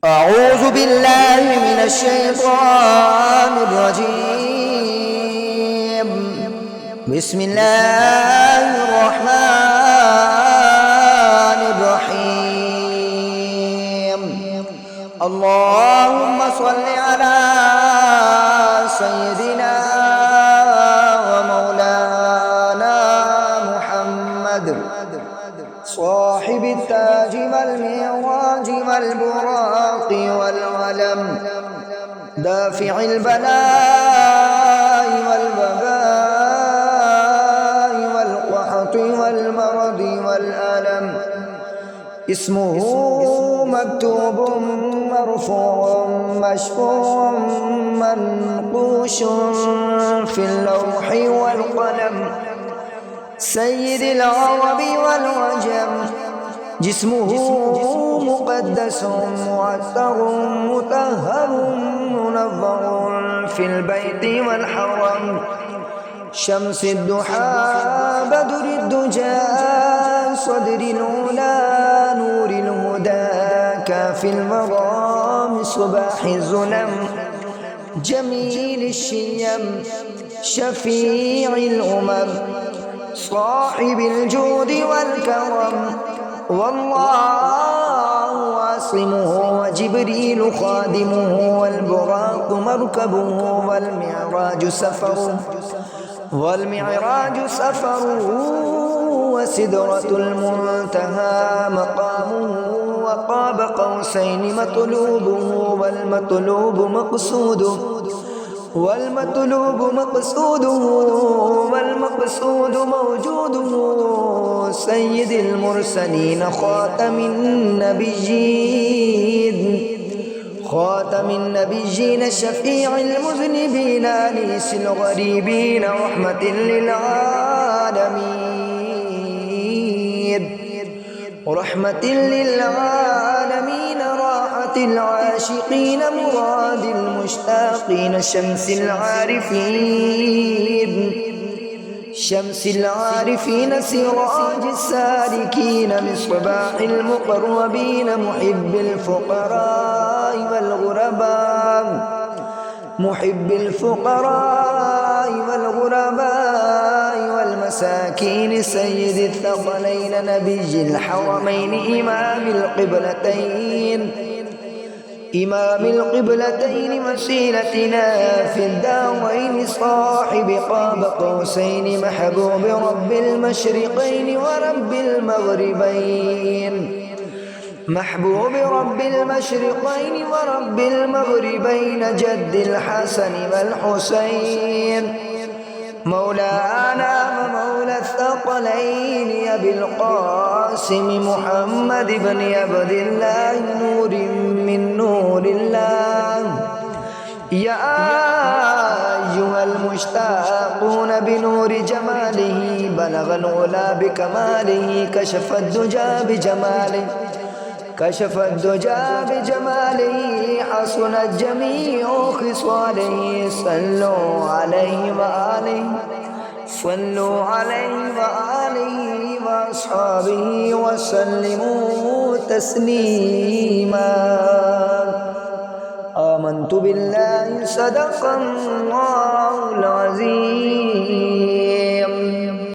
أعوذ بالله من الشيطان الرجيم. بسم الله الرحمن الرحيم. اللهم صل على سيدنا ومولانا محمد صاحب التاج والمعراج والبراق والعلم، دافع البلاء والوباء والقحط والمرض والألم. اسمه مكتوب مرفوع مشفوع منقوش في اللوح والقلم. سيد العرب والعجم، جسمه مقدس معطر مطهر منظر في البيت والحرم. شمس الضحى بدر الدجى صدر العلا نور الهدى كافي المرام صباح الظلم. جميل الشيم شفيع الأمم صاحب الجود والكرم. والله عاصمه وجبريل خادمه والبراق مركبه والمعراج سفره وسدرة المنتهى مقامه. وقاب قوسين مطلوبه والمطلوب مقصوده موجوده. سيد المرسلين خاتم النبيين شفيع المذنبين أنيس الغريبين رحمة للعالمين راحة العاشقين مراد المشتاقين. شمس العارفين سراج السالكين مصباح المقربين محب الفقراء والغرباء والمساكين. سيد الثقلين نبي الحرمين إمام القبلتين وسيلتنا في الدارين. صاحب قاب قوسين محبوب رب المشرقين ورب المغربين. جد الحسن والحسين مولانا ومولى الثقلين أبي القاسم محمد بن عبد الله نور من نور الله. يا أيها المشتاقون بنور جماله بلغ العلا بكماله. كشف الدجى بجماله حسنت جميع خصاله. صلوا عليه وآله وأصحابه وسلموا تسليما. آمنت بالله صدق الله العظيم.